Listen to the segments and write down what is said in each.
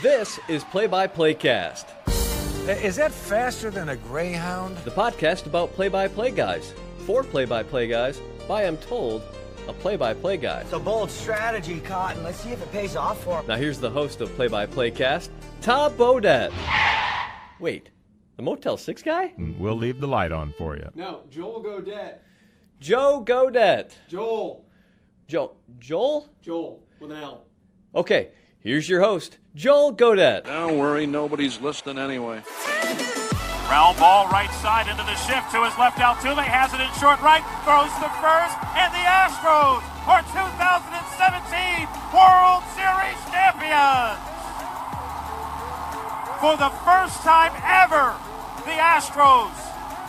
This is Play-by-Playcast. Is that faster than a Greyhound? The podcast about play-by-play guys. For play-by-play guys, by, I'm told, a play-by-play guy. It's a bold strategy, Cotton. Let's see if it pays off for him. Now here's the host of Play-by-Playcast, Tom Bodett. Wait, the Motel 6 guy? We'll leave the light on for you. No, Joel Godet. Joe Godet. Joel. Joel? Joel, with an L. Okay, here's your host, Joel Godet. Don't worry, nobody's listening anyway. Ground ball right side into the shift to his left. Altuve has it in short right, throws the first, and the Astros are 2017 World Series champions. For the first time ever, the Astros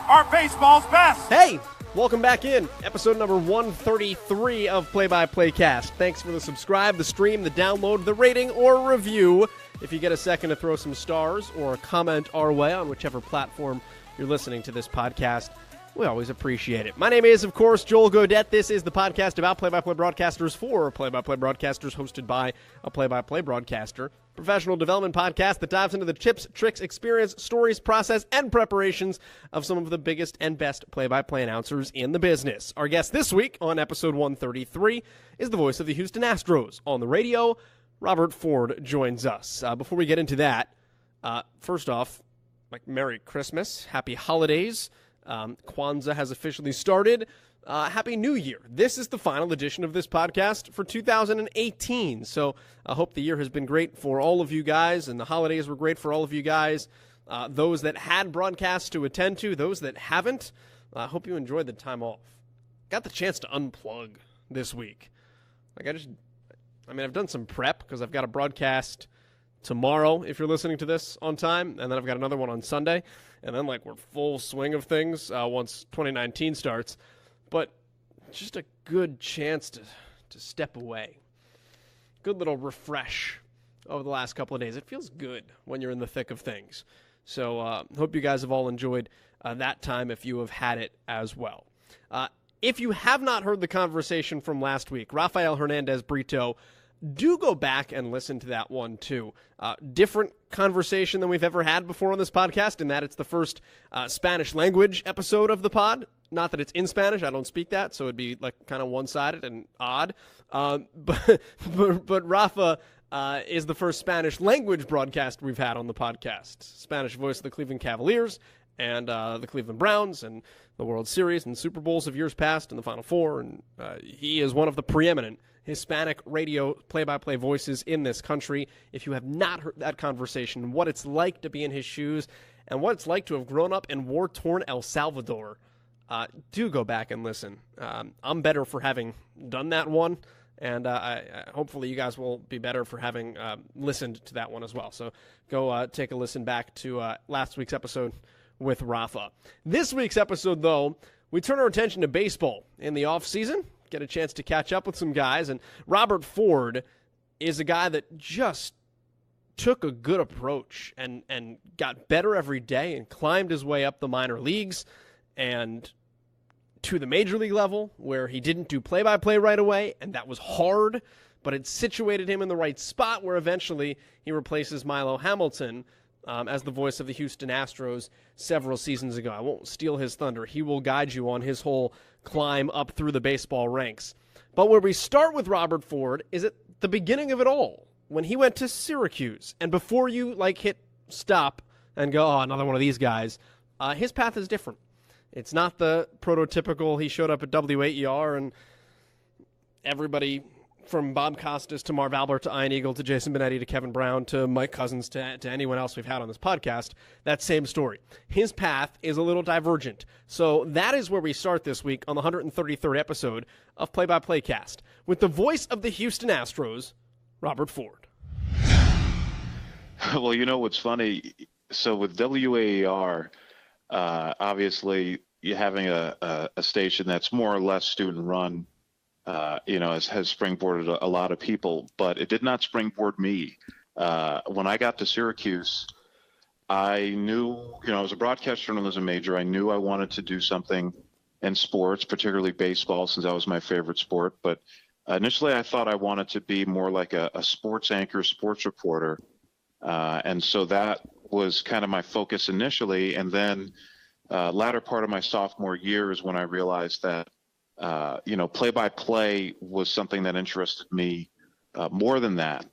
are baseball's best. Hey, welcome back in. Episode number 133 of Play-by-Playcast. Thanks for the subscribe, the stream, the download, the rating, or review. If you get a second to throw some stars or a comment our way on whichever platform you're listening to this podcast, we always appreciate it. My name is, of course, Joel Godet. This is the podcast about play-by-play broadcasters for play-by-play broadcasters, hosted by a play-by-play broadcaster. Professional development podcast that dives into the tips, tricks, experience, stories, process, and preparations of some of the biggest and best play-by-play announcers in the business. Our guest this week on episode 133 is the voice of the Houston Astros on the radio. Robert Ford joins us. Before we get into that, first off, Merry Christmas, Happy Holidays. Kwanzaa has officially started. Happy New Year. This is the final edition of this podcast for 2018. So I hope the year has been great for all of you guys, and the holidays were great for all of you guys. Those that had broadcasts to attend to, those that haven't, I hope you enjoyed the time off. Got the chance to unplug this week. I've done some prep because I've got a broadcast tomorrow, if you're listening to this on time, and then I've got another one on Sunday, and then we're full swing of things once 2019 starts. But just a good chance to step away. Good little refresh over the last couple of days. It feels good when you're in the thick of things. So hope you guys have all enjoyed that time if you have had it as well. If you have not heard the conversation from last week, Rafael Hernandez Brito, do go back and listen to that one too. Different conversation than we've ever had before on this podcast, in that it's the first Spanish language episode of the pod. Not that it's in Spanish, I don't speak that, so it'd be kind of one-sided and odd. But Rafa is the first Spanish language broadcast we've had on the podcast. Spanish voice of the Cleveland Cavaliers and the Cleveland Browns and the World Series and Super Bowls of years past and the Final Four. And he is one of the preeminent Hispanic radio play-by-play voices in this country. If you have not heard that conversation, what it's like to be in his shoes and what it's like to have grown up in war-torn El Salvador, do go back and listen. I'm better for having done that one, and hopefully you guys will be better for having listened to that one as well. So go take a listen back to last week's episode with Rafa. This week's episode, though, we turn our attention to baseball in the offseason, get a chance to catch up with some guys, and Robert Ford is a guy that just took a good approach and got better every day and climbed his way up the minor leagues and to the major league level, where he didn't do play-by-play right away, and that was hard, but it situated him in the right spot where eventually he replaces Milo Hamilton as the voice of the Houston Astros several seasons ago. I won't steal his thunder. He will guide you on his whole climb up through the baseball ranks. But where we start with Robert Ford is at the beginning of it all, when he went to Syracuse. And before you hit stop and go, oh, another one of these guys, his path is different. It's not the prototypical, he showed up at WAER and everybody from Bob Costas to Marv Albert to Ian Eagle to Jason Benetti to Kevin Brown to Mike Cousins to anyone else we've had on this podcast, that same story. His path is a little divergent. So that is where we start this week on the 133rd episode of Play-by-Playcast with the voice of the Houston Astros, Robert Ford. Well, you know what's funny? So with WAER, obviously you're having a station that's more or less student-run, has springboarded a lot of people, but it did not springboard me. When I got to Syracuse, I knew, I was a broadcast journalism major. I knew I wanted to do something in sports, particularly baseball, since that was my favorite sport. But initially I thought I wanted to be more like a sports anchor, sports reporter. And so that was kind of my focus initially. And then latter part of my sophomore year is when I realized that, play-by-play was something that interested me more than that.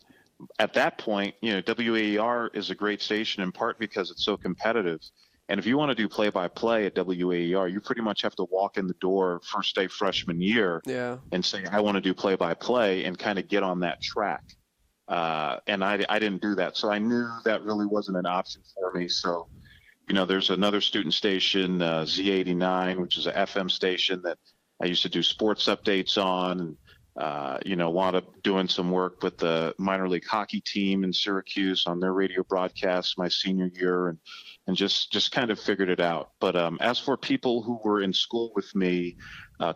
At that point, WAER is a great station in part because it's so competitive. And if you want to do play-by-play at WAER, you pretty much have to walk in the door first day freshman year and say, I want to do play-by-play and kind of get on that track. And I didn't do that. So I knew that really wasn't an option for me. So, there's another student station, Z89, which is an FM station that I used to do sports updates on, and wound up doing some work with the minor league hockey team in Syracuse on their radio broadcasts my senior year, and just kind of figured it out. But as for people who were in school with me,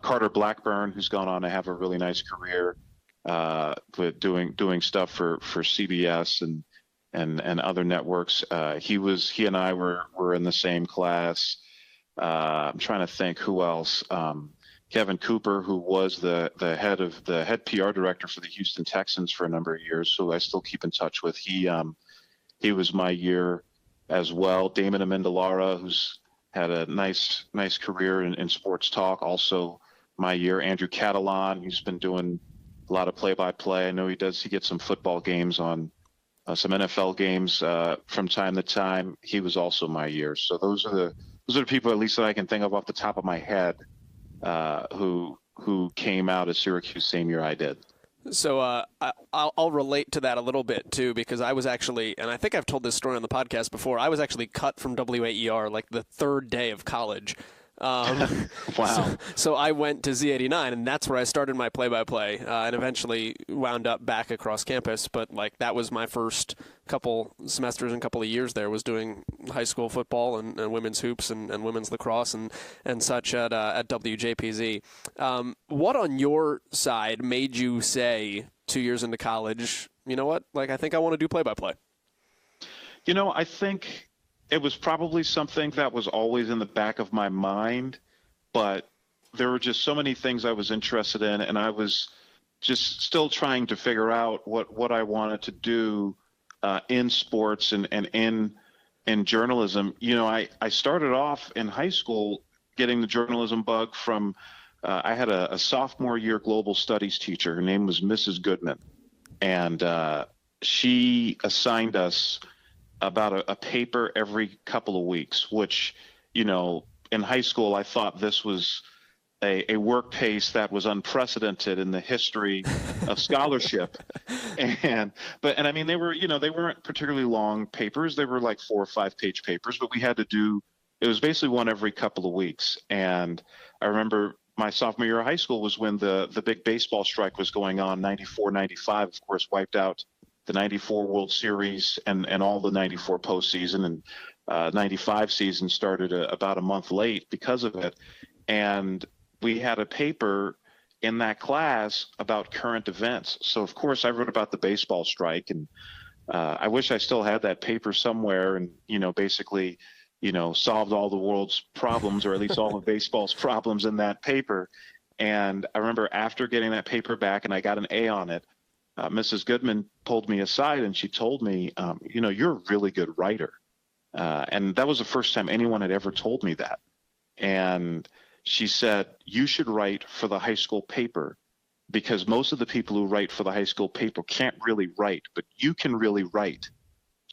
Carter Blackburn, who's gone on to have a really nice career with doing stuff for CBS and other networks. He and I were in the same class. I'm trying to think who else. Kevin Cooper, who was the head PR director for the Houston Texans for a number of years, so I still keep in touch with. He was my year as well. Damon Amendolara, who's had a nice career in sports talk, also my year. Andrew Catalan, who's been doing a lot of play-by-play. I know he gets some football games on, some NFL games from time to time. He was also my year. So those are the people, at least that I can think of off the top of my head, who came out of Syracuse same year I did. So I'll relate to that a little bit too, because I was actually, and I think I've told this story on the podcast before, I was actually cut from WAER like the third day of college. Wow. So I went to Z89, and that's where I started my play-by-play, and eventually wound up back across campus. But like that was my first couple semesters and couple of years there, was doing high school football and women's hoops and women's lacrosse and such at WJPZ. What on your side made you say 2 years into college, you know what, like I think I want to do play-by-play? I think it was probably something that was always in the back of my mind, but there were just so many things I was interested in, and I was just still trying to figure out what I wanted to do in sports and in journalism. I started off in high school getting the journalism bug from I had a sophomore year global studies teacher. Her name was Mrs. Goodman, and she assigned us about a paper every couple of weeks, which, in high school, I thought this was a work pace that was unprecedented in the history of scholarship. And I mean, they weren't particularly long papers. They were like 4 or 5 page papers, but we had to do, it was basically one every couple of weeks. And I remember my sophomore year of high school was when the big baseball strike was going on. 94, 95, of course, wiped out the 94 World Series and all the 94 postseason, and 95 season started about a month late because of it. And we had a paper in that class about current events. So of course I wrote about the baseball strike, and I wish I still had that paper somewhere, and, basically, solved all the world's problems, or at least all of baseball's problems in that paper. And I remember after getting that paper back and I got an A on it, Mrs. Goodman pulled me aside and she told me, you're a really good writer. And that was the first time anyone had ever told me that. And she said, you should write for the high school paper, because most of the people who write for the high school paper can't really write, but you can really write.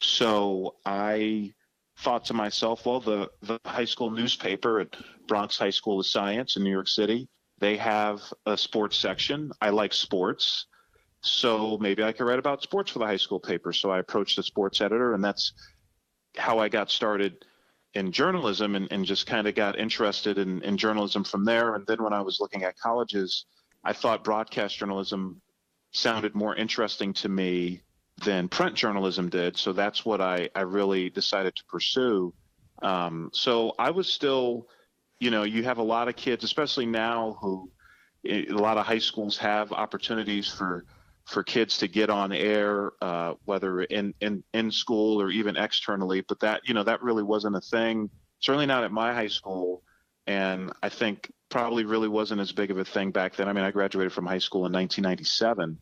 So I thought to myself, well, the high school newspaper at Bronx High School of Science in New York City, they have a sports section. I like sports. So maybe I could write about sports for the high school paper. So I approached the sports editor, and that's how I got started in journalism, and just kind of got interested in journalism from there. And then when I was looking at colleges, I thought broadcast journalism sounded more interesting to me than print journalism did. So that's what I really decided to pursue. So I was still, you have a lot of kids, especially now, who a lot of high schools have opportunities for kids to get on air, whether in school or even externally, but that really wasn't a thing, certainly not at my high school. And I think probably really wasn't as big of a thing back then. I mean, I graduated from high school in 1997.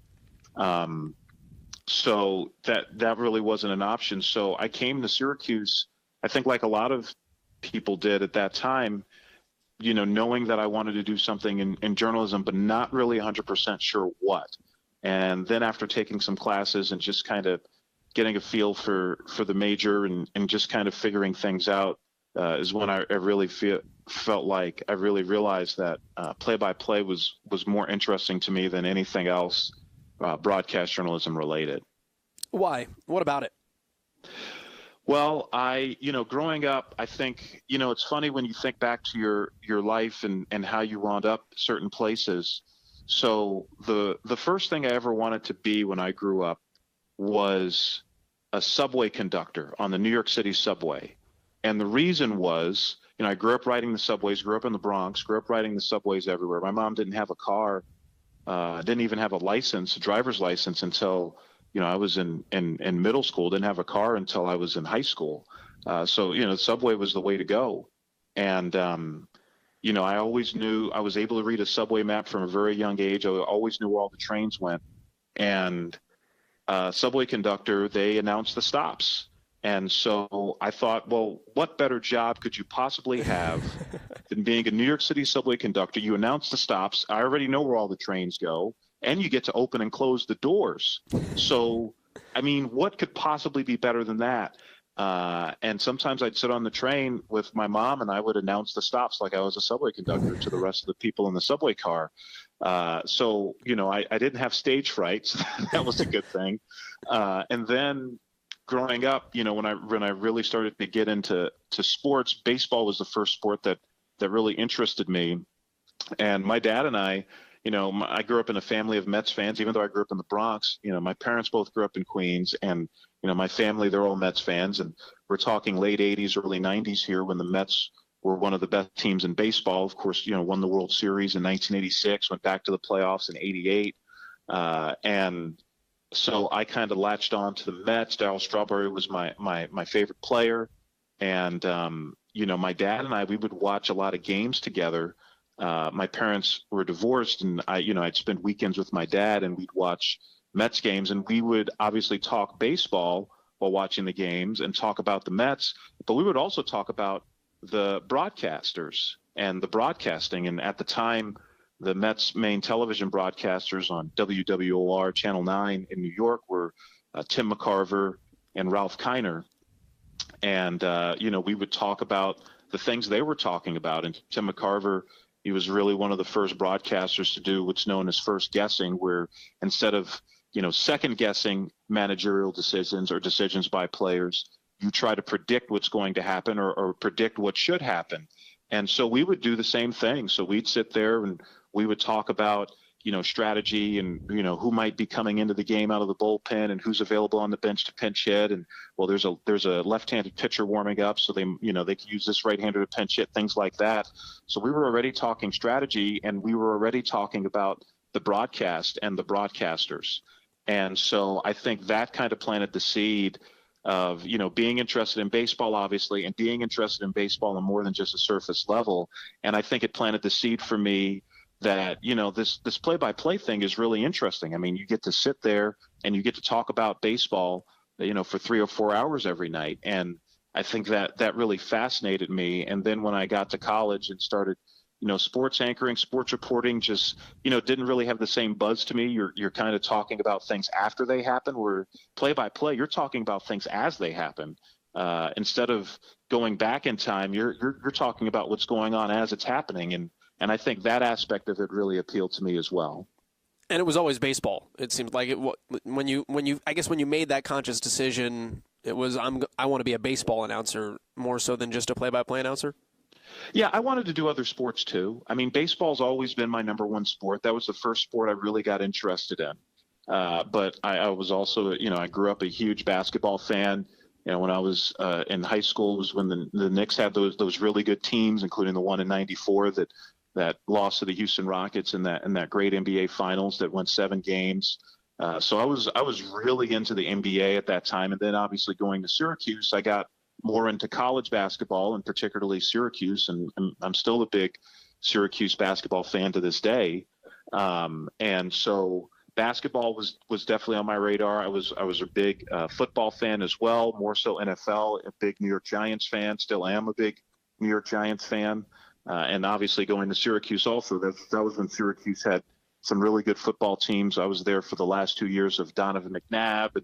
So that really wasn't an option. So I came to Syracuse, I think like a lot of people did at that time, knowing that I wanted to do something in journalism, but not really 100% sure what. And then after taking some classes and just kind of getting a feel for the major and just kind of figuring things out, is when I really felt like I really realized that play-by-play was more interesting to me than anything else broadcast journalism related. Why? What about it? Well, growing up, I think, it's funny when you think back to your life and how you wound up certain places. So the first thing I ever wanted to be when I grew up was a subway conductor on the New York City subway. And the reason was, I grew up riding the subways, grew up in the Bronx, grew up riding the subways everywhere. My mom didn't have a car, didn't even have a driver's license until, I was in middle school, didn't have a car until I was in high school. So, the subway was the way to go. And, I always knew I was able to read a subway map from a very young age. I always knew where all the trains went. And subway conductor, they announced the stops. And so I thought, well, what better job could you possibly have than being a New York City subway conductor? You announce the stops. I already know where all the trains go, and you get to open and close the doors. So, what could possibly be better than that? And sometimes I'd sit on the train with my mom and I would announce the stops like I was a subway conductor to the rest of the people in the subway car. So, I didn't have stage fright, so that was a good thing. And then growing up, when I really started to get into sports, baseball was the first sport that really interested me. And my dad and I grew up in a family of Mets fans, even though I grew up in the Bronx. My parents both grew up in Queens, and my family, they're all Mets fans. And we're talking late 80s, early 90s here when the Mets were one of the best teams in baseball. Of course, won the World Series in 1986, went back to the playoffs in 88. And so I kind of latched on to the Mets. Darryl Strawberry was my favorite player. And, my dad and I, we would watch a lot of games together. My parents were divorced, and I'd spend weekends with my dad, and we'd watch Mets games, and we would obviously talk baseball while watching the games and talk about the Mets, but we would also talk about the broadcasters and the broadcasting. And at the time, the Mets' main television broadcasters on WWOR Channel 9 in New York were Tim McCarver and Ralph Kiner. And, we would talk about the things they were talking about. And Tim McCarver, he was really one of the first broadcasters to do what's known as first guessing, where instead of, second guessing managerial decisions or decisions by players, you try to predict what's going to happen or predict what should happen. And so we would do the same thing. So we'd sit there and we would talk about, strategy and, who might be coming into the game out of the bullpen and who's available on the bench to pinch hit. And, well, there's a left-handed pitcher warming up, so they could use this right-hander to pinch hit, things like that. So we were already talking strategy, and we were already talking about the broadcast and the broadcasters. And so I think that kind of planted the seed of, being interested in baseball, obviously, and being interested in baseball on more than just a surface level. And I think it planted the seed for me that, this play-by-play thing is really interesting. I mean, you get to sit there and you get to talk about baseball, for 3 or 4 hours every night. And I think that really fascinated me. And then when I got to college and started, sports anchoring, sports reporting, just, didn't really have the same buzz to me. You're kind of talking about things after they happen, where play-by-play, you're talking about things as they happen. Instead of going back in time, you're talking about what's going on as it's happening. And I think that aspect of it really appealed to me as well. And it was always baseball. It seemed like it when you made that conscious decision, it was I want to be a baseball announcer more so than just a play-by-play announcer. Yeah, I wanted to do other sports too. I mean, baseball's always been my number one sport. That was the first sport I really got interested in. But I was also, I grew up a huge basketball fan. When I was in high school, it was when the Knicks had those really good teams, including the one in '94 that lost to the Houston Rockets in that great NBA Finals that went 7 games. So I was really into the NBA at that time, and then obviously going to Syracuse, I got more into college basketball, and particularly Syracuse, and I'm still a big Syracuse basketball fan to this day. And so Basketball was definitely on my radar. I was a big football fan as well, more so NFL, a big New York Giants fan, still am a big New York Giants fan. And obviously going to Syracuse also, that was when Syracuse had some really good football teams. I was there for the last 2 years of Donovan McNabb,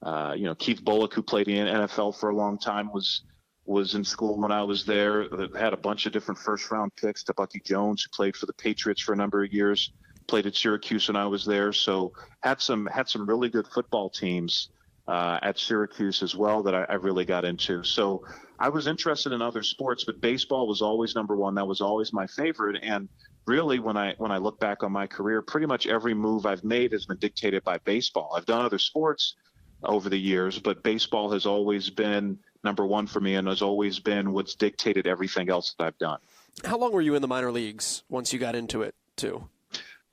and Keith Bullock, who played in the NFL for a long time, was in school when I was there. They had a bunch of different first-round picks. To Bucky Jones, who played for the Patriots for a number of years, played at Syracuse when I was there. So had some really good football teams at Syracuse as well that I really got into. So I was interested in other sports, but baseball was always number one. That was always my favorite. And really, when I look back on my career, pretty much every move I've made has been dictated by baseball. I've done other sports over the years, but baseball has always been number one for me and has always been what's dictated everything else that I've done. How long were you in the minor leagues once you got into it, too?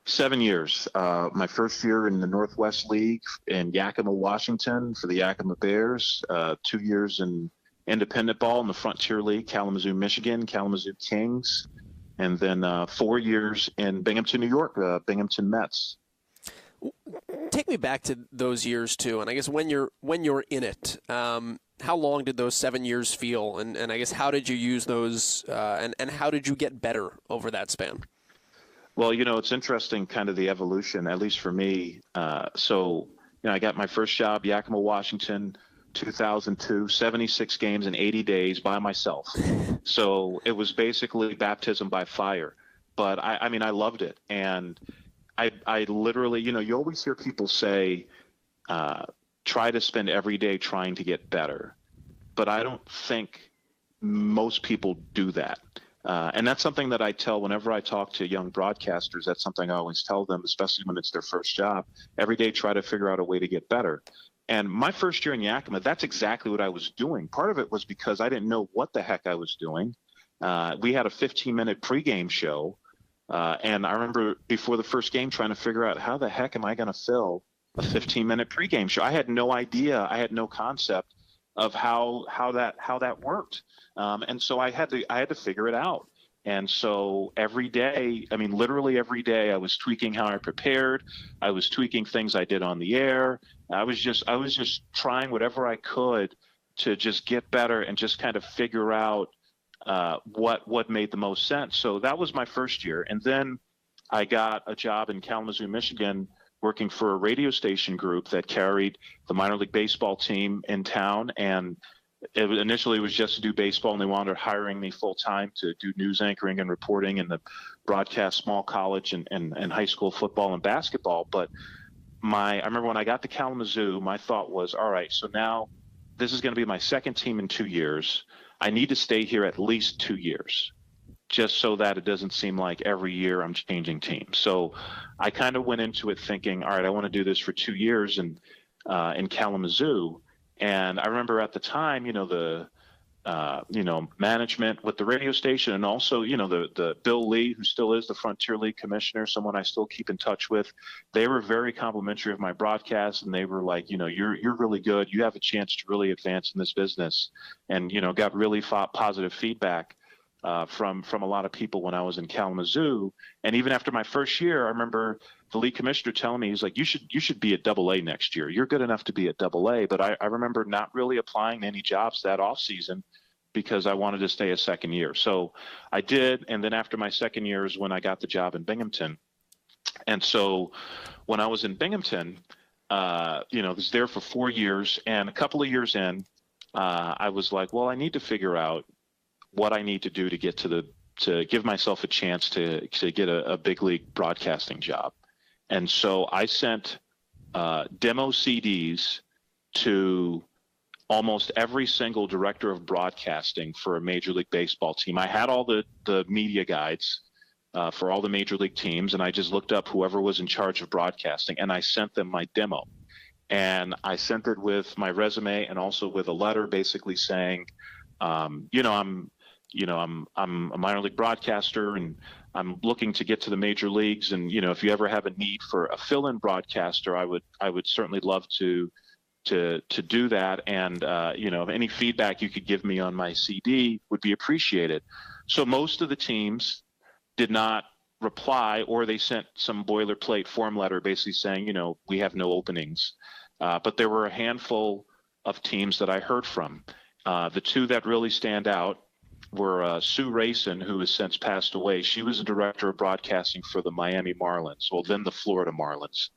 7 years. My first year in the Northwest League in Yakima, Washington for the Yakima Bears. 2 years in independent ball in the Frontier League, Kalamazoo, Michigan, Kalamazoo Kings. And then 4 years in Binghamton, New York, Binghamton Mets. Take me back to those years, too. And I guess when you're in it, how long did those 7 years feel? And I guess how did you use those and how did you get better over that span? Well, it's interesting kind of the evolution, at least for me. I got my first job, Yakima, Washington, 2002, 76 games in 80 days by myself. So it was basically baptism by fire. But I mean, I loved it. And I literally, you always hear people say, try to spend every day trying to get better. But I don't think most people do that. And that's something that I tell whenever I talk to young broadcasters. That's something I always tell them, especially when it's their first job. Every day, try to figure out a way to get better. And my first year in Yakima, that's exactly what I was doing. Part of it was because I didn't know what the heck I was doing. We had a 15-minute pregame show. And I remember before the first game trying to figure out how the heck am I going to fill a 15-minute pregame show. I had no idea. I had no concept of how that worked. And so I had to figure it out. And so every day, I mean, literally every day, I was tweaking how I prepared. I was tweaking things I did on the air. I was just trying whatever I could to just get better and just kind of figure out what made the most sense. So that was my first year. And then I got a job in Kalamazoo, Michigan, working for a radio station group that carried the minor league baseball team in town. And initially it was just to do baseball, and they wound up hiring me full time to do news anchoring and reporting and the broadcast small college and high school football and basketball. But I remember when I got to Kalamazoo, my thought was, all right, so now this is going to be my second team in 2 years. I need to stay here at least 2 years, just so that it doesn't seem like every year I'm changing teams. So I kind of went into it thinking, all right, I want to do this for 2 years in Kalamazoo. And I remember at the time, the management with the radio station, and also, the Bill Lee, who still is the Frontier League commissioner, someone I still keep in touch with. They were very complimentary of my broadcast, and they were like, you're really good. You have a chance to really advance in this business, and got really positive feedback from a lot of people when I was in Kalamazoo. And even after my first year, I remember the league commissioner telling me, he's like, you should be at AA next year. You're good enough to be at AA. But I remember not really applying to any jobs that off season because I wanted to stay a second year. So I did. And then after my second year is when I got the job in Binghamton. And so when I was in Binghamton, I was there for 4 years, and a couple of years in, I was like, well, I need to figure out what I need to do to get to give myself a chance to get a big league broadcasting job. And so I sent demo CDs to almost every single director of broadcasting for a Major League Baseball team. I had all the media guides for all the Major League teams, and I just looked up whoever was in charge of broadcasting, and I sent them my demo. And I sent it with my resume and also with a letter basically saying, I'm a minor league broadcaster, and I'm looking to get to the major leagues. And, if you ever have a need for a fill-in broadcaster, I would certainly love to do that. And, any feedback you could give me on my CD would be appreciated. So most of the teams did not reply, or they sent some boilerplate form letter basically saying, we have no openings. But there were a handful of teams that I heard from. The two that really stand out were Sue Rayson, who has since passed away. She was the director of broadcasting for the Miami Marlins, well, then the Florida Marlins.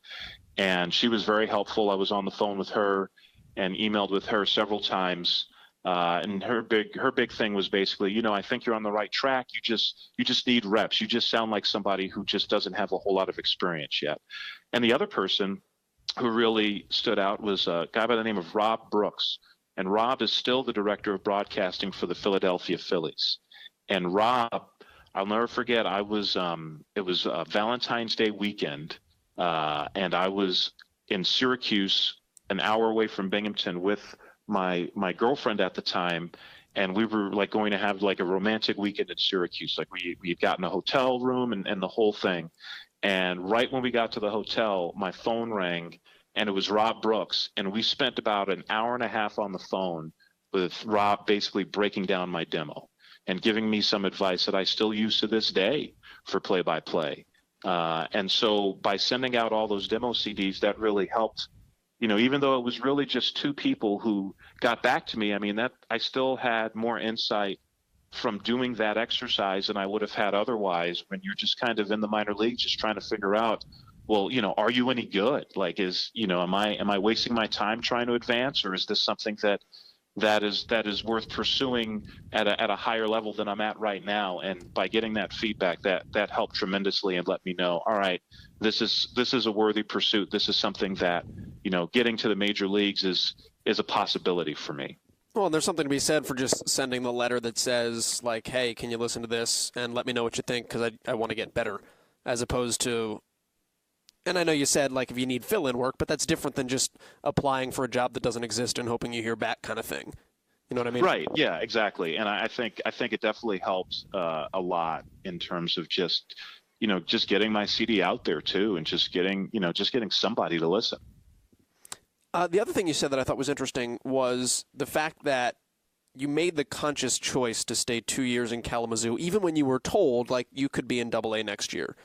And she was very helpful. I was on the phone with her and emailed with her several times. And her big thing was basically, I think you're on the right track. You just need reps. You just sound like somebody who just doesn't have a whole lot of experience yet. And the other person who really stood out was a guy by the name of Rob Brooks. And Rob is still the director of broadcasting for the Philadelphia Phillies. And Rob, I'll never forget, it was Valentine's Day weekend, and I was in Syracuse, an hour away from Binghamton, with my girlfriend at the time, and we were like going to have like a romantic weekend in Syracuse. Like we'd gotten a hotel room and the whole thing. And right when we got to the hotel, my phone rang, and it was Rob Brooks. And we spent about an hour and a half on the phone with Rob basically breaking down my demo and giving me some advice that I still use to this day for play-by-play. And so by sending out all those demo CDs, that really helped. Even though it was really just two people who got back to me, I mean, that I still had more insight from doing that exercise than I would have had otherwise, when you're just kind of in the minor leagues, just trying to figure out, well, are you any good? Like, am I wasting my time trying to advance, or is this something that is worth pursuing at a higher level than I'm at right now? And by getting that feedback, that helped tremendously and let me know, all right, this is a worthy pursuit. This is something that, getting to the major leagues is a possibility for me. Well, and there's something to be said for just sending the letter that says, like, hey, can you listen to this and let me know what you think, because I want to get better, as opposed to, and I know you said, like, if you need fill-in work, but that's different than just applying for a job that doesn't exist and hoping you hear back kind of thing. You know what I mean? Right. Yeah, exactly. And I think it definitely helps a lot in terms of just getting my CD out there too, and just getting somebody to listen. The other thing you said that I thought was interesting was the fact that you made the conscious choice to stay 2 years in Kalamazoo, even when you were told, like, you could be in AA next year.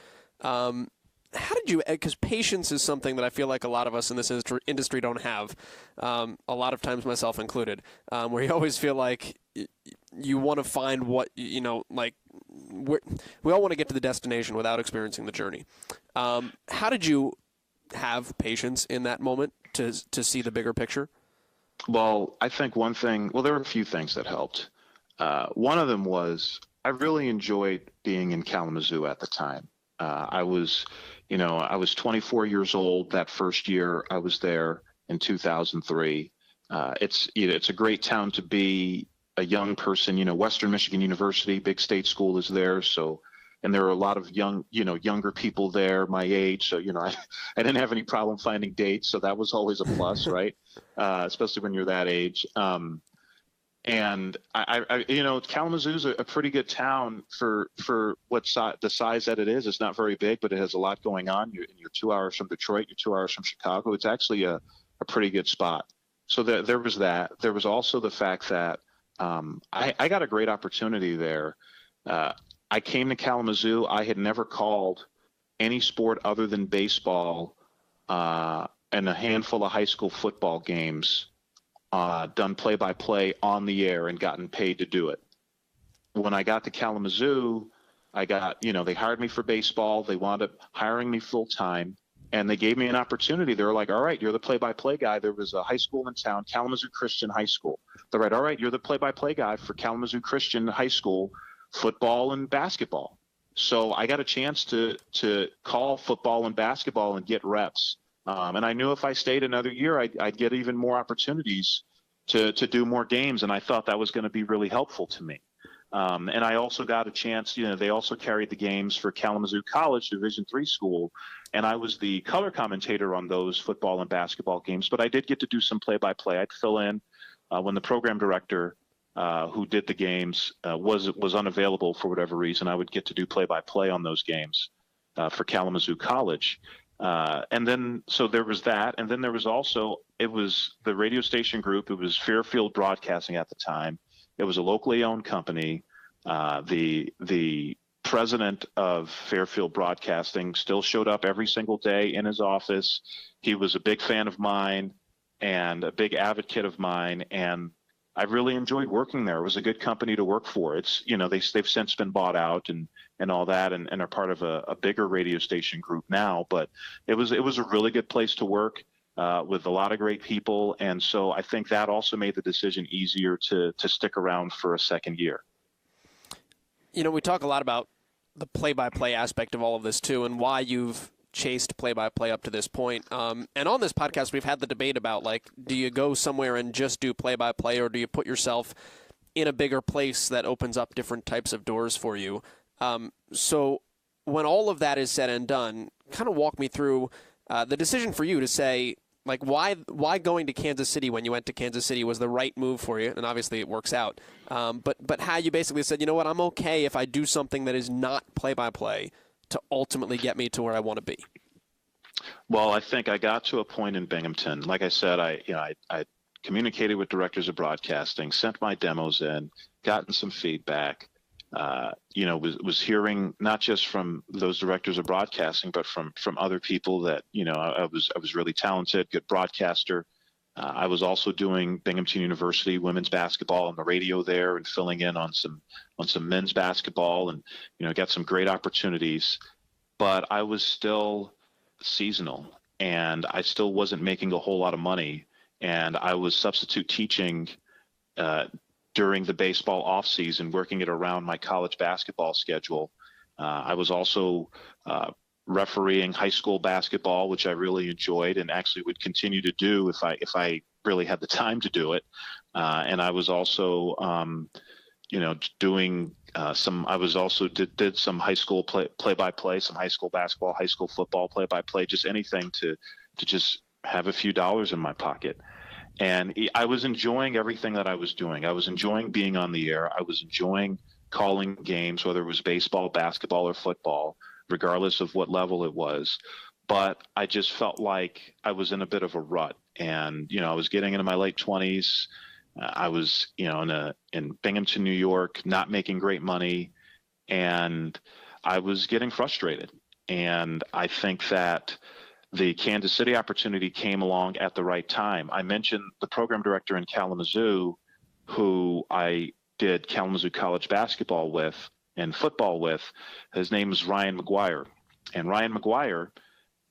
How did you, because patience is something that I feel like a lot of us in this industry don't have, a lot of times myself included, where you always feel like you want to find what, we all want to get to the destination without experiencing the journey. How did you have patience in that moment to see the bigger picture? Well, I think there were a few things that helped. One of them was I really enjoyed being in Kalamazoo at the time. I was 24 years old that first year I was there in 2003. It's a great town to be a young person. Western Michigan University, big state school, is there. So, and there are a lot of younger people there my age. So, I didn't have any problem finding dates. So that was always a plus, right? Especially when you're that age. And Kalamazoo's a pretty good town for the size that it is. It's not very big, but it has a lot going on. You're 2 hours from Detroit. You're 2 hours from Chicago. It's actually a pretty good spot. So there was that. There was also the fact that I got a great opportunity there. I came to Kalamazoo. I had never called any sport other than baseball and a handful of high school football games, done play-by-play on the air and gotten paid to do it. When I got to Kalamazoo, they hired me for baseball. They wound up hiring me full-time, and they gave me an opportunity. They were like, all right, you're the play-by-play guy. There was a high school in town, Kalamazoo Christian High School. They're right, all right, you're the play-by-play guy for Kalamazoo Christian High School football and basketball. So I got a chance to call football and basketball and get reps. And I knew if I stayed another year, I'd get even more opportunities to do more games. And I thought that was going to be really helpful to me. And I also got a chance, they also carried the games for Kalamazoo College, Division III school. And I was the color commentator on those football and basketball games. But I did get to do some play-by-play. I'd fill in when the program director who did the games was unavailable for whatever reason. I would get to do play-by-play on those games for Kalamazoo College. And then, so there was that. And then there was also, it was the radio station group. It was Fairfield Broadcasting at the time. It was a locally owned company. The president of Fairfield Broadcasting still showed up every single day in his office. He was a big fan of mine and a big advocate of mine, and I really enjoyed working there. It was a good company to work for. It's, they've since been bought out and all that, and are part of a bigger radio station group now. But it was a really good place to work with a lot of great people, and so I think that also made the decision easier to stick around for a second year. We talk a lot about the play-by-play aspect of all of this too, and why you've chased play-by-play up to this point. And on this podcast, we've had the debate about, do you go somewhere and just do play-by-play, or do you put yourself in a bigger place that opens up different types of doors for you? So when all of that is said and done, kind of walk me through the decision for you to say, why going to Kansas City when you went to Kansas City was the right move for you, and obviously it works out. But how you basically said, you know what, I'm okay if I do something that is not play-by-play to ultimately get me to where I want to be. Well, I think I got to a point in Binghamton. Like I said, I communicated with directors of broadcasting, sent my demos in, gotten some feedback. Was hearing not just from those directors of broadcasting, but from other people that, I was really talented, good broadcaster. I was also doing Binghamton University women's basketball on the radio there and filling in on some men's basketball, and, got some great opportunities, but I was still seasonal and I still wasn't making a whole lot of money. And I was substitute teaching, during the baseball off season, working it around my college basketball schedule. I was also refereeing high school basketball, which I really enjoyed and actually would continue to do if I really had the time to do it. And I was also, doing I was also did some high school play-by-play, some high school basketball, high school football play-by-play, just anything to just have a few dollars in my pocket. And I was enjoying everything that I was doing. I was enjoying being on the air. I was enjoying calling games, whether it was baseball, basketball, or football, regardless of what level it was. But I just felt like I was in a bit of a rut. And, I was getting into my late 20s. I was, in Binghamton, New York, not making great money. And I was getting frustrated. And I think that the Kansas City opportunity came along at the right time. I mentioned the program director in Kalamazoo, who I did Kalamazoo College basketball with and football with. His name is Ryan McGuire. And Ryan McGuire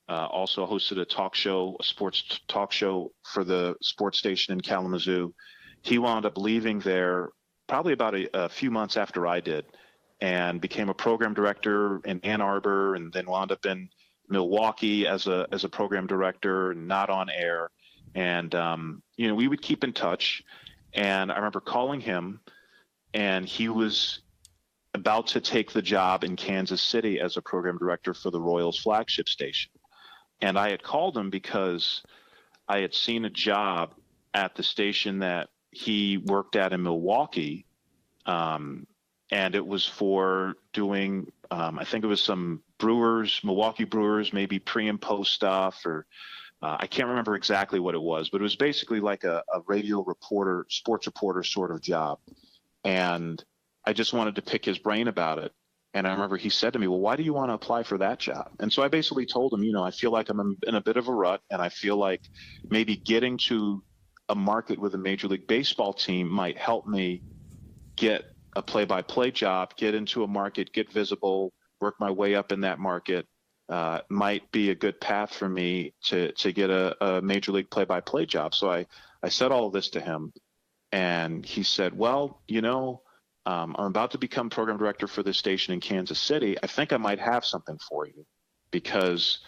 also hosted a sports talk show for the sports station in Kalamazoo. He wound up leaving there probably about a few months after I did, and became a program director in Ann Arbor, and then wound up in Milwaukee as a program director, not on air. And, we would keep in touch. And I remember calling him, and he was about to take the job in Kansas City as a program director for the Royals flagship station. And I had called him because I had seen a job at the station that he worked at in Milwaukee. And it was for doing, I think it was some Milwaukee Brewers, maybe pre and post stuff, or I can't remember exactly what it was, but it was basically like a radio reporter, sports reporter sort of job. And I just wanted to pick his brain about it. And I remember he said to me, well, why do you want to apply for that job? And so I basically told him, I feel like I'm in a bit of a rut, and I feel like maybe getting to a market with a Major League Baseball team might help me get a play-by-play job, get into a market, get visible, work my way up in that market. Might be a good path for me to get a Major League play-by-play job. So I said all of this to him, and he said, well, I'm about to become program director for this station in Kansas City. I think I might have something for you, because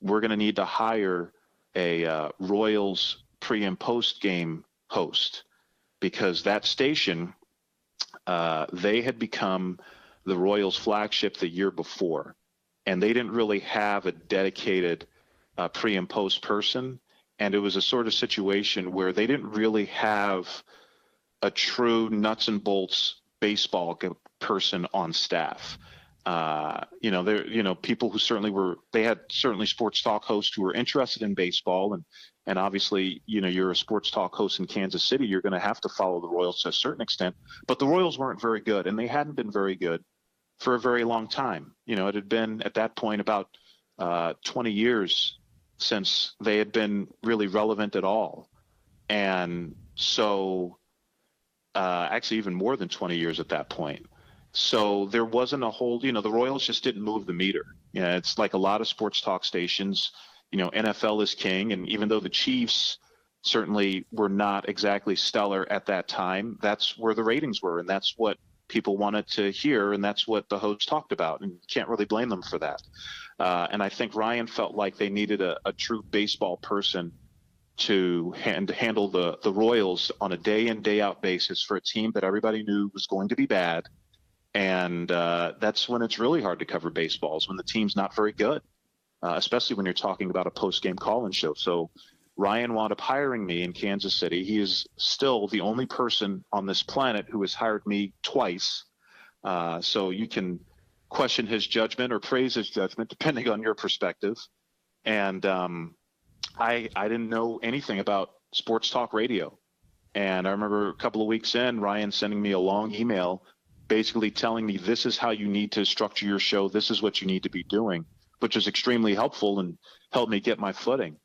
we're going to need to hire a Royals pre and post game host, because that station, they had become the Royals flagship the year before, and they didn't really have a dedicated pre and post person. And it was a sort of situation where they didn't really have a true nuts and bolts baseball person on staff. People who they had sports talk hosts who were interested in baseball, and obviously, you're a sports talk host in Kansas City, you're going to have to follow the Royals to a certain extent, but the Royals weren't very good, and they hadn't been very good for a very long time. You know, it had been at that point about 20 years since they had been really relevant at all. And so actually even more than 20 years at that point. So there wasn't a whole, you know, the Royals just didn't move the meter. You know, it's like a lot of sports talk stations, you know, NFL is king. And even though the Chiefs certainly were not exactly stellar at that time, that's where the ratings were. And that's what people wanted to hear. And that's what the hosts talked about. And you can't really blame them for that. And I think Ryan felt like they needed a true baseball person to handle the Royals on a day in, day out basis for a team that everybody knew was going to be bad. And that's when it's really hard to cover baseball, is when the team's not very good, especially when you're talking about a post-game call-in show. So Ryan wound up hiring me in Kansas City. He is still the only person on this planet who has hired me twice. So you can question his judgment or praise his judgment, depending on your perspective. And I didn't know anything about sports talk radio. And I remember a couple of weeks in, Ryan sending me a long email basically telling me, this is how you need to structure your show. This is what you need to be doing, which was extremely helpful and helped me get my footing.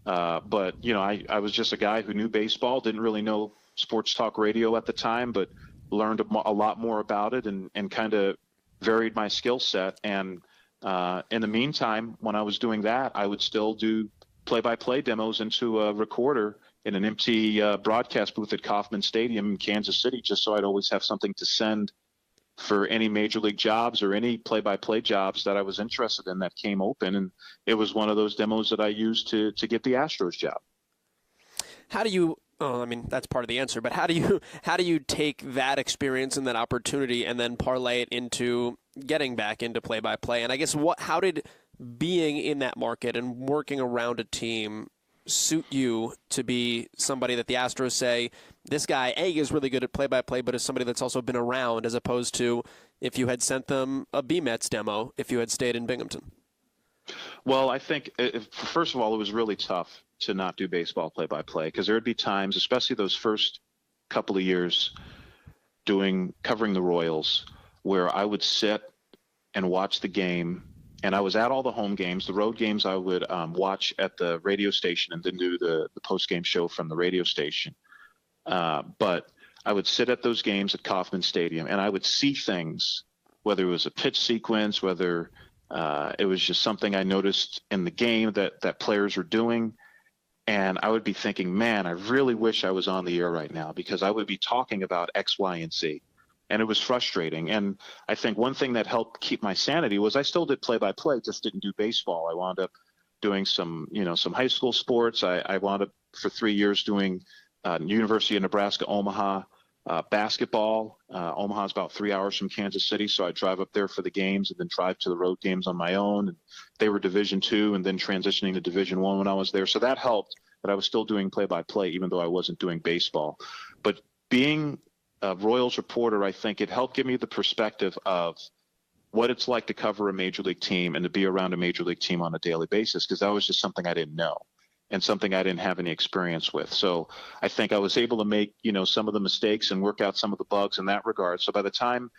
But, you know, I was just a guy who knew baseball, didn't really know sports talk radio at the time, but learned a lot more about it and kind of varied my skill set. And in the meantime, when I was doing that, I would still do play-by-play demos into a recorder in an empty broadcast booth at Kauffman Stadium in Kansas City, just so I'd always have something to send for any major league jobs or any play-by-play jobs that I was interested in that came open. And it was one of those demos that I used to get the Astros job. How do you, I mean, that's part of the answer, but how do you take that experience and that opportunity and then parlay it into getting back into play-by-play? And I guess how did being in that market and working around a team suit you to be somebody that the Astros say, this guy, A, is really good at play-by-play, but is somebody that's also been around, as opposed to if you had sent them a B-Mets demo, if you had stayed in Binghamton? Well, I think, first of all, it was really tough to not do baseball play-by-play, because there would be times, especially those first couple of years covering the Royals, where I would sit and watch the game. And I was at all the home games. The road games I would watch at the radio station and then do the post-game show from the radio station. But I would sit at those games at Kauffman Stadium, and I would see things, whether it was a pitch sequence, whether it was just something I noticed in the game that players were doing. And I would be thinking, man, I really wish I was on the air right now, because I would be talking about X, Y, and Z. And it was frustrating. And I think one thing that helped keep my sanity was I still did play-by-play, just didn't do baseball. I wound up doing some high school sports. I wound up for 3 years doing University of Nebraska, Omaha basketball. Omaha is about 3 hours from Kansas City, so I drive up there for the games and then drive to the road games on my own. And they were Division II and then transitioning to Division I when I was there. So that helped, that I was still doing play-by-play even though I wasn't doing baseball. But being a Royals reporter, I think it helped give me the perspective of what it's like to cover a major league team and to be around a major league team on a daily basis, because that was just something I didn't know and something I didn't have any experience with. So I think I was able to make, some of the mistakes and work out some of the bugs in that regard. So by the time,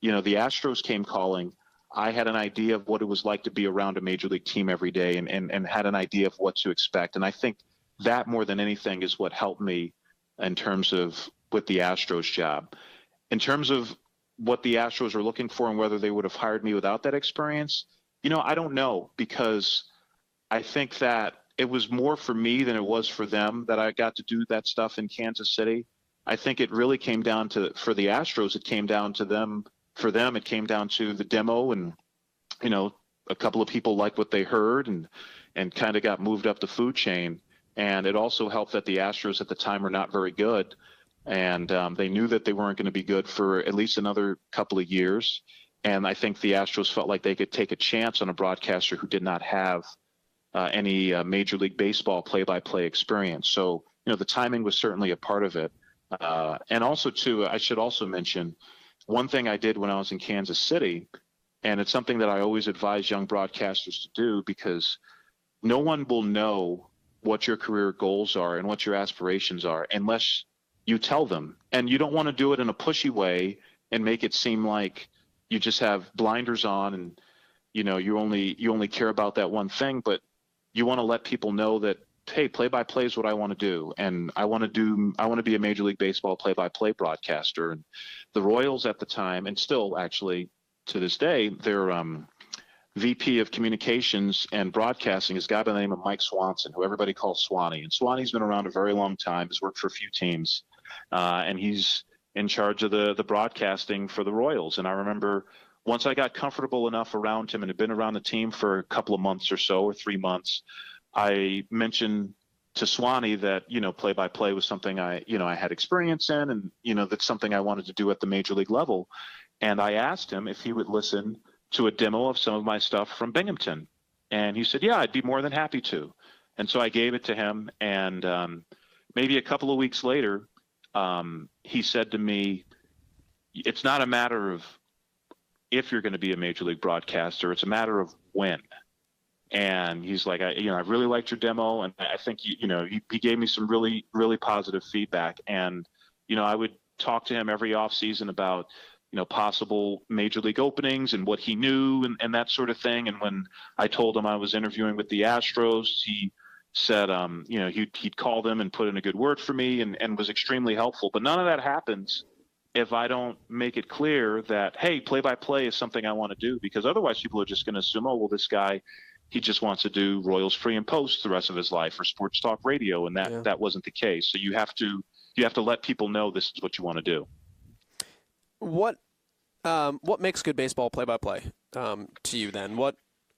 the Astros came calling, I had an idea of what it was like to be around a major league team every day and had an idea of what to expect. And I think that more than anything is what helped me in terms of with the Astros job. In terms of what the Astros were looking for and whether they would have hired me without that experience, I don't know, because I think that it was more for me than it was for them that I got to do that stuff in Kansas City. I think it really came down to, for the Astros, it came down to them. For them, it came down to the demo, and, a couple of people liked what they heard and kind of got moved up the food chain. And it also helped that the Astros at the time were not very good. And they knew that they weren't going to be good for at least another couple of years. And I think the Astros felt like they could take a chance on a broadcaster who did not have any Major League Baseball play-by-play experience. So, the timing was certainly a part of it. And also, too, I should also mention one thing I did when I was in Kansas City, and it's something that I always advise young broadcasters to do, because no one will know what your career goals are and what your aspirations are unless you tell them. And you don't want to do it in a pushy way and make it seem like, you just have blinders on, and you only care about that one thing. But you want to let people know that, hey, play-by-play is what I want to do, and I want to be a Major League Baseball play-by-play broadcaster. And the Royals at the time, and still actually to this day, their VP of Communications and Broadcasting is a guy by the name of Mike Swanson, who everybody calls Swanee. And Swanee's been around a very long time. He's worked for a few teams, and he's in charge of the broadcasting for the Royals. And I remember once I got comfortable enough around him and had been around the team for a couple of months or so, or 3 months, I mentioned to Swanee that, play-by-play was something I had experience in, and, that's something I wanted to do at the major league level. And I asked him if he would listen to a demo of some of my stuff from Binghamton. And he said, yeah, I'd be more than happy to. And so I gave it to him. And maybe a couple of weeks later, he said to me, it's not a matter of if you're going to be a major league broadcaster, it's a matter of when. And he's like, I really liked your demo. And I think, he gave me some really, really positive feedback. And, I would talk to him every off season about, possible major league openings and what he knew and that sort of thing. And when I told him I was interviewing with the Astros, he said, he'd call them and put in a good word for me and was extremely helpful. But none of that happens if I don't make it clear that, hey, play-by-play is something I want to do, because otherwise people are just going to assume, oh, well, this guy, he just wants to do Royals pre and post the rest of his life, or sports talk radio. And that wasn't the case. So you have to let people know this is what you want to do. What makes good baseball play-by-play to you then?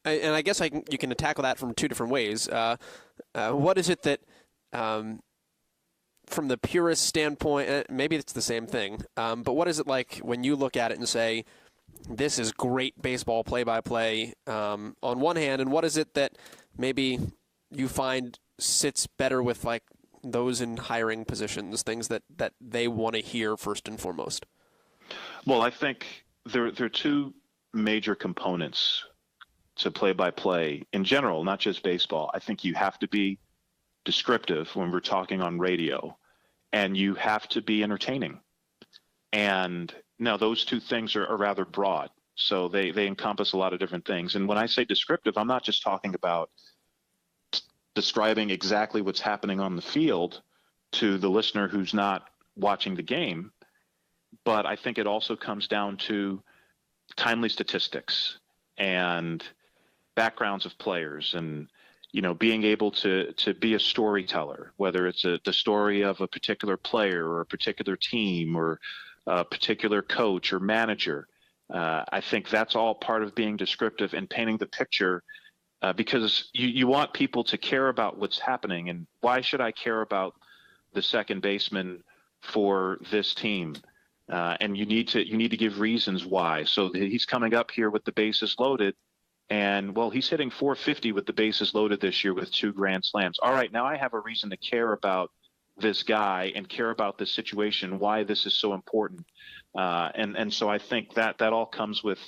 And I guess you can tackle that from two different ways. What is it that, from the purist standpoint, maybe it's the same thing, but what is it like when you look at it and say, this is great baseball play-by-play on one hand, and what is it that maybe you find sits better with like those in hiring positions, things that they want to hear first and foremost? Well, I think there are two major components to play-by-play in general, not just baseball. I think you have to be descriptive when we're talking on radio, and you have to be entertaining. And now those two things are rather broad, so they encompass a lot of different things. And when I say descriptive, I'm not just talking about describing exactly what's happening on the field to the listener who's not watching the game, but I think it also comes down to timely statistics and backgrounds of players, and being able to be a storyteller, whether it's the story of a particular player or a particular team or a particular coach or manager. I think that's all part of being descriptive and painting the picture, because you want people to care about what's happening. And why should I care about the second baseman for this team? And you need to give reasons why. So he's coming up here with the bases loaded, and well, he's hitting 450 with the bases loaded this year with 2 grand slams. All right, now I have a reason to care about this guy and care about this situation, why this is so important. And so I think that all comes with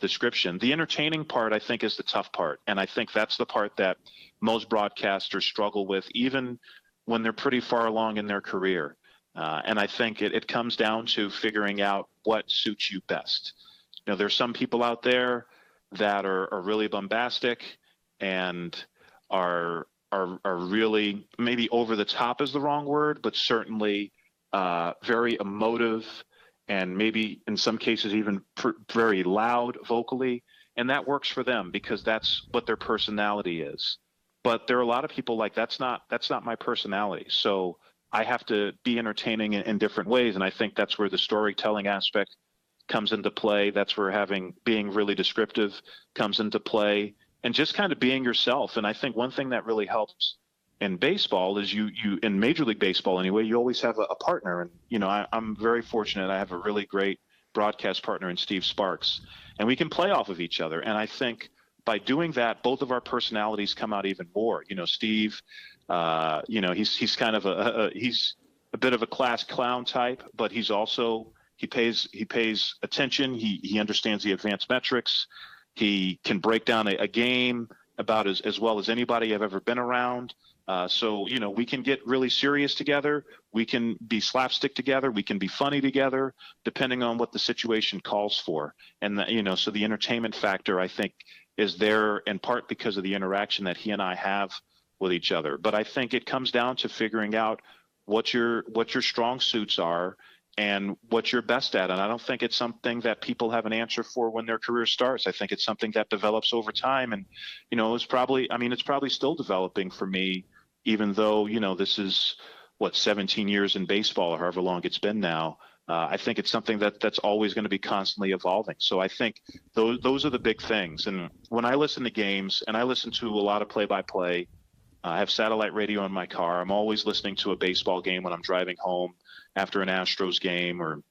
description. The entertaining part, I think, is the tough part. And I think that's the part that most broadcasters struggle with, even when they're pretty far along in their career. And I think it comes down to figuring out what suits you best. There's some people out there that are really bombastic and are really, maybe over the top is the wrong word, but certainly very emotive, and maybe in some cases even very loud vocally. And that works for them because that's what their personality is. But there are a lot of people like, that's not my personality. So I have to be entertaining in different ways. And I think that's where the storytelling aspect comes into play. That's where being really descriptive comes into play, and just kind of being yourself. And I think one thing that really helps in baseball is you in Major League Baseball anyway, you always have a partner. And, I'm very fortunate. I have a really great broadcast partner in Steve Sparks, and we can play off of each other. And I think by doing that, both of our personalities come out even more. Steve, he's kind of he's a bit of a class clown type, but he's also, he pays attention. He understands the advanced metrics. He can break down a game about as well as anybody I've ever been around. So, we can get really serious together. We can be slapstick together. We can be funny together, depending on what the situation calls for. And, so the entertainment factor, I think, is there in part because of the interaction that he and I have with each other. But I think it comes down to figuring out what your strong suits are and what you're best at. And I don't think it's something that people have an answer for when their career starts. I think it's something that develops over time. And, it's probably still developing for me, even though, this is 17 years in baseball or however long it's been now. I think it's something that's always going to be constantly evolving. So I think those are the big things. And when I listen to games, and I listen to a lot of play-by-play, I have satellite radio in my car. I'm always listening to a baseball game when I'm driving home after an Astros game, or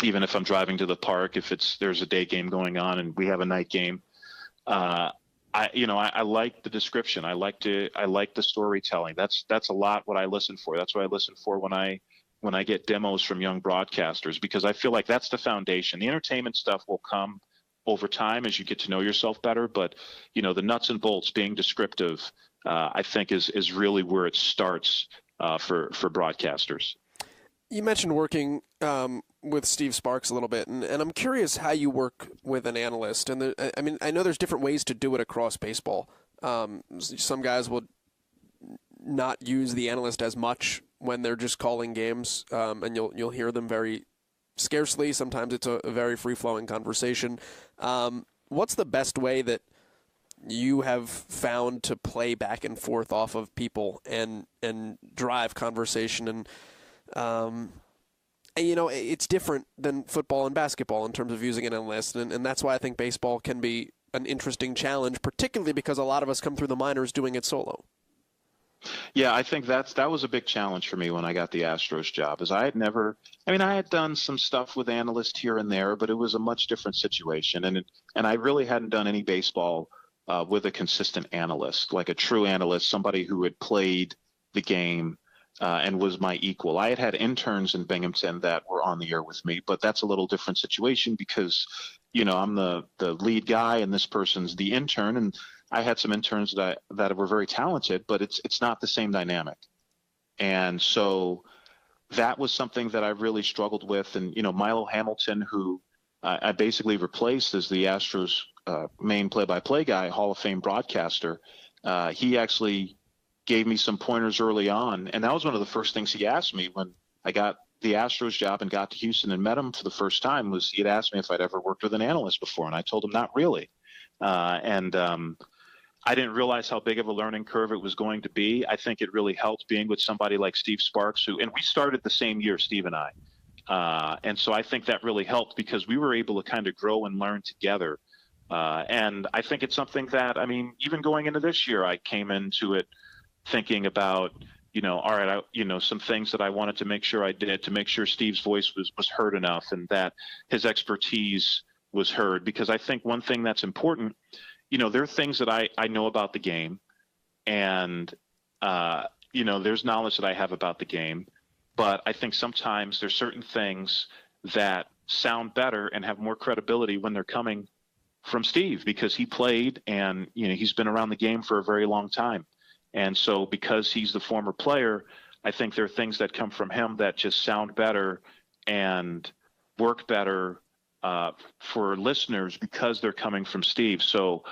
even if I'm driving to the park, if there's a day game going on and we have a night game. I like the description. I like the storytelling. That's a lot what I listen for. That's what I listen for when I get demos from young broadcasters, because I feel like that's the foundation. The entertainment stuff will come over time as you get to know yourself better. But, the nuts and bolts, being descriptive, I think is really where it starts for broadcasters. You mentioned working with Steve Sparks a little bit, and I'm curious how you work with an analyst. And I know there's different ways to do it across baseball. Some guys will not use the analyst as much when they're just calling games, and you'll hear them very scarcely. Sometimes it's a very free-flowing conversation. What's the best way that you have found to play back and forth off of people and drive conversation? And it's different than football and basketball in terms of using an analyst, and that's why I think baseball can be an interesting challenge, particularly because a lot of us come through the minors doing it solo. Yeah, I think that was a big challenge for me when I got the Astros job, is I had done some stuff with analysts here and there, but it was a much different situation. And I really hadn't done any baseball with a consistent analyst, like a true analyst, somebody who had played the game and was my equal. I had interns in Binghamton that were on the air with me, but that's a little different situation because, I'm the lead guy and this person's the intern. And I had some interns that were very talented, but it's not the same dynamic. And so that was something that I really struggled with. And, Milo Hamilton, who I basically replaced as the Astros main play-by-play guy, Hall of Fame broadcaster, he actually gave me some pointers early on. And that was one of the first things he asked me when I got the Astros job and got to Houston and met him for the first time, was he had asked me if I'd ever worked with an analyst before. And I told him not really. I didn't realize how big of a learning curve it was going to be. I think it really helped being with somebody like Steve Sparks, and we started the same year, Steve and I. And so I think that really helped because we were able to kind of grow and learn together. And I think it's something that, even going into this year, I came into it thinking about, all right, some things that I wanted to make sure I did to make sure Steve's voice was heard enough and that his expertise was heard. Because I think one thing that's important, there are things that I know about the game and, there's knowledge that I have about the game, but I think sometimes there's certain things that sound better and have more credibility when they're coming from Steve because he played and, he's been around the game for a very long time. And so because he's the former player, I think there are things that come from him that just sound better and work better for listeners because they're coming from Steve. So,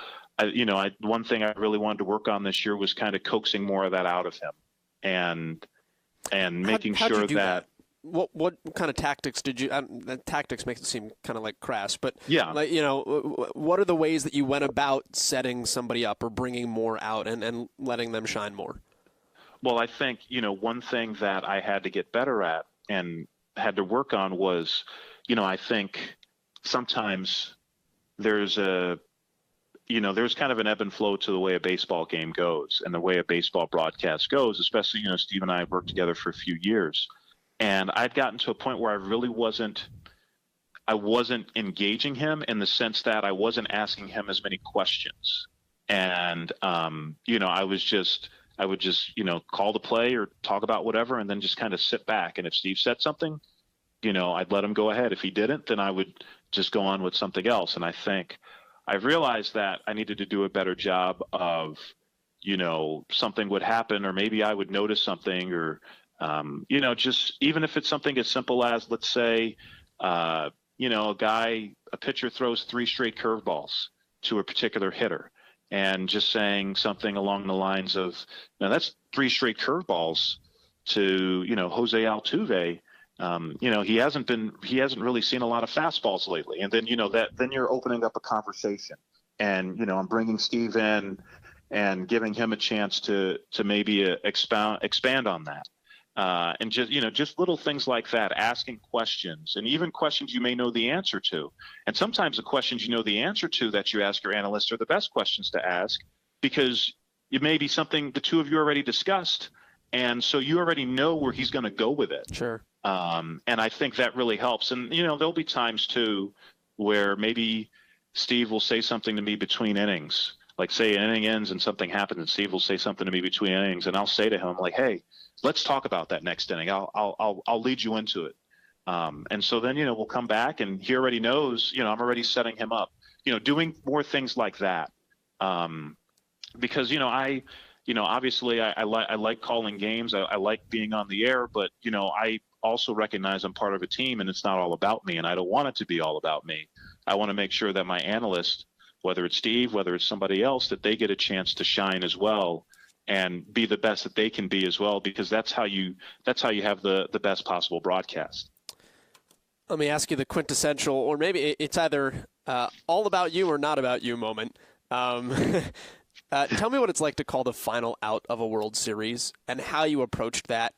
one thing I really wanted to work on this year was kind of coaxing more of that out of him and making sure that. What kind of tactics did you? Tactics makes it seem kind of like crass, but yeah, what are the ways that you went about setting somebody up or bringing more out and letting them shine more? Well, I think one thing that I had to get better at and had to work on was, I think sometimes there's kind of an ebb and flow to the way a baseball game goes and the way a baseball broadcast goes, especially, Steve and I have worked together for a few years. And I'd gotten to a point where I wasn't engaging him in the sense that I wasn't asking him as many questions. And, I would just, call the play or talk about whatever, and then just kind of sit back. And if Steve said something, I'd let him go ahead. If he didn't, then I would just go on with something else. And I think I've realized that I needed to do a better job of, something would happen, or maybe I would notice something, or, just even if it's something as simple as, let's say, a pitcher throws 3 straight curveballs to a particular hitter, and just saying something along the lines of, now that's 3 straight curveballs to, Jose Altuve. He hasn't really seen a lot of fastballs lately. And then, then you're opening up a conversation, and, I'm bringing Steve in and giving him a chance to maybe expand on that. And just little things like that, asking questions, and even questions you may know the answer to. And sometimes the questions you know the answer to that you ask your analyst are the best questions to ask, because it may be something the two of you already discussed. And so you already know where he's going to go with it. Sure. And I think that really helps. And, there'll be times too where maybe Steve will say something to me between innings, like say an inning ends and something happens, and Steve will say something to me between innings, and I'll say to him like, hey, let's talk about that next inning. I'll lead you into it. And so then, we'll come back, and he already knows, I'm already setting him up, doing more things like that. Because, obviously I like calling games. I like being on the air, but, I also recognize I'm part of a team, and it's not all about me, and I don't want it to be all about me. I want to make sure that my analyst, whether it's Steve, whether it's somebody else, that they get a chance to shine as well and be the best that they can be as well, because that's how you have the best possible broadcast. Let me ask you the quintessential, or maybe it's either all about you or not about you moment. Tell me what it's like to call the final out of a World Series and how you approached that,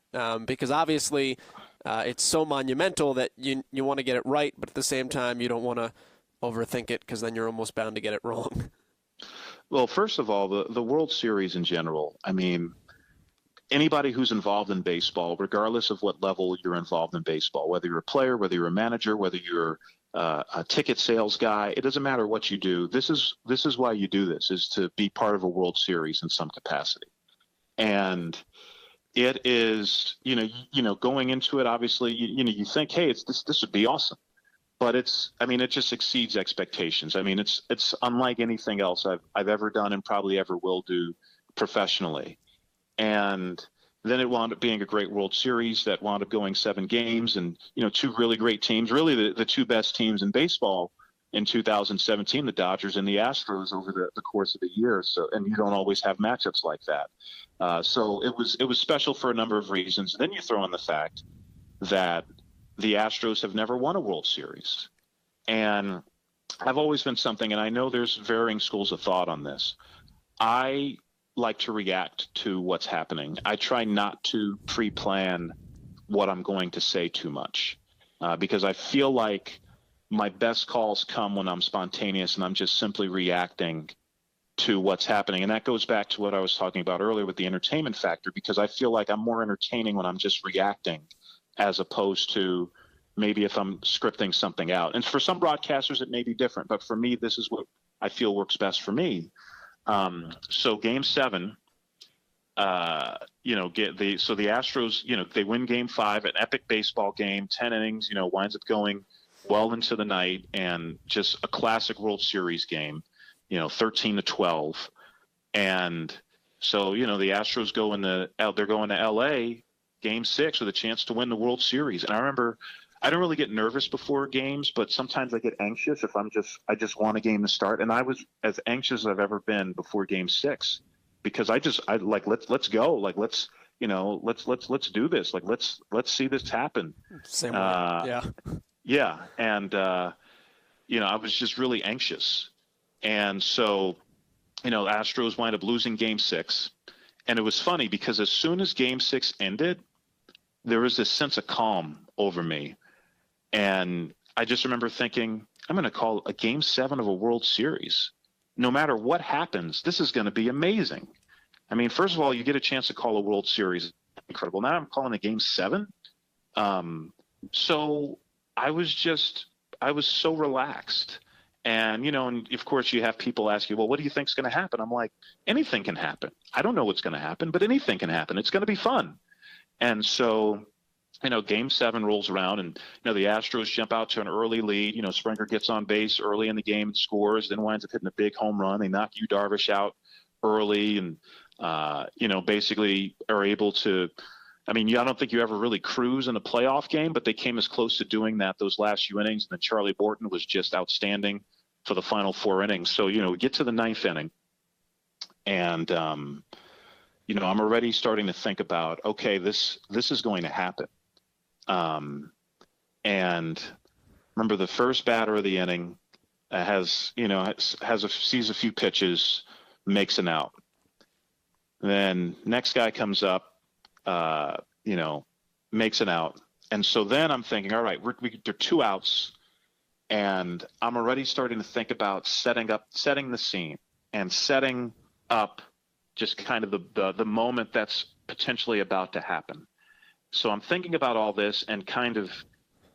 because obviously it's so monumental that you want to get it right, but at the same time you don't want to overthink it, because then you're almost bound to get it wrong. Well, first of all, the World Series in general, I mean, anybody who's involved in baseball, regardless of what level you're involved in baseball, whether you're a player, whether you're a manager, whether you're a ticket sales guy, it doesn't matter what you do. This is why you do this, is to be part of a World Series in some capacity. And it is, going into it, obviously, you think, hey, this would be awesome. But it just exceeds expectations. I mean, it's unlike anything else I've ever done and probably ever will do professionally. And then it wound up being a great World Series that wound up going 7 games, and, 2 really great teams, really the 2 best teams in baseball in 2017, the Dodgers and the Astros, over the course of the year. So, and you don't always have matchups like that. So it was special for a number of reasons. Then you throw in the fact that the Astros have never won a World Series. And I've always been something, and I know there's varying schools of thought on this. I like to react to what's happening. I try not to pre-plan what I'm going to say too much, because I feel like my best calls come when I'm spontaneous and I'm just simply reacting to what's happening. And that goes back to what I was talking about earlier with the entertainment factor, because I feel like I'm more entertaining when I'm just reacting, as opposed to maybe if I'm scripting something out. And for some broadcasters, it may be different, but for me, this is what I feel works best for me. So Game 7, the Astros, they win Game 5, an epic baseball game, 10 innings, winds up going well into the night, and just a classic World Series game, 13-12. And so, the Astros they're going to LA, Game 6, with a chance to win the World Series. And I remember, I don't really get nervous before games, but sometimes I get anxious if I just want a game to start. And I was as anxious as I've ever been before Game 6, because I like, let's go. Like, let's do this. Like, let's see this happen. Same way. Yeah. Yeah. And, I was just really anxious. And so, Astros wind up losing Game 6. And it was funny because as soon as Game 6 ended, there was this sense of calm over me. And I just remember thinking, I'm going to call a Game 7 of a World Series. No matter what happens, this is going to be amazing. I mean, first of all, you get a chance to call a World Series. Incredible. Now I'm calling a Game 7. So I was so relaxed. And, and of course you have people ask you, well, what do you think is going to happen? I'm like, anything can happen. I don't know what's going to happen, but anything can happen. It's going to be fun. And so, Game 7 rolls around, and, the Astros jump out to an early lead. Springer gets on base early in the game and scores, then winds up hitting a big home run. They knock Yu Darvish out early, and basically are able to. I mean, I don't think you ever really cruise in a playoff game, but they came as close to doing that those last few innings. And then Charlie Borton was just outstanding for the final 4 innings. So, we get to the 9th inning, and I'm already starting to think about, okay, this is going to happen. And remember, the first batter of the inning sees a few pitches, makes an out. Then next guy comes up, makes an out. And so then I'm thinking, all right, there are 2 outs, and I'm already starting to think about setting the scene and setting up just kind of the moment that's potentially about to happen. So I'm thinking about all this and kind of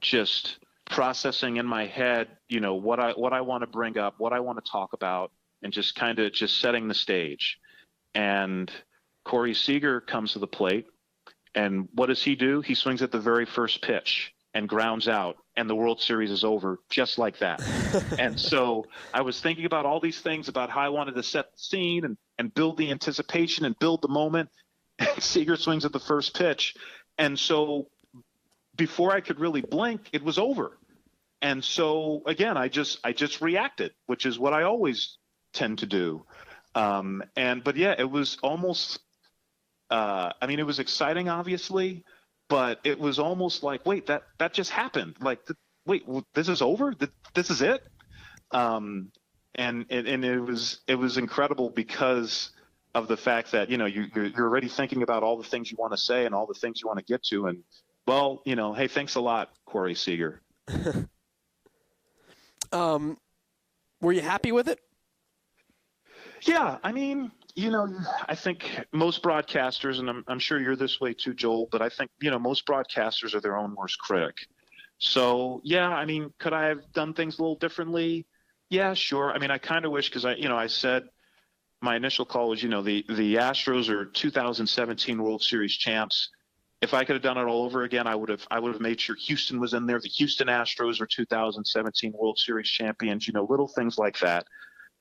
just processing in my head, what I want to bring up, what I want to talk about, and just kind of just setting the stage. And Corey Seager comes to the plate, and what does he do? He swings at the very first pitch and grounds out, and the World Series is over just like that. And so I was thinking about all these things about how I wanted to set the scene and build the anticipation and build the moment. And Seager swings at the first pitch. And so before I could really blink, it was over. And so, again, I just reacted, which is what I always tend to do. But yeah, it was almost, it was exciting, obviously, but it was almost like, wait, that just happened. Like, wait, this is over? This is it? And it was incredible because of the fact that, you're already thinking about all the things you want to say and all the things you want to get to. And, well, hey, thanks a lot, Corey Seager. Were you happy with it? Yeah, I mean, I think most broadcasters, and I'm sure you're this way too, Joel, but I think, most broadcasters are their own worst critic. So, yeah, I mean, could I have done things a little differently? Yeah, sure. I mean, I kind of wish, because I said my initial call was, the Astros are 2017 World Series champs. If I could have done it all over again, I would have made sure Houston was in there. The Houston Astros are 2017 World Series champions, little things like that.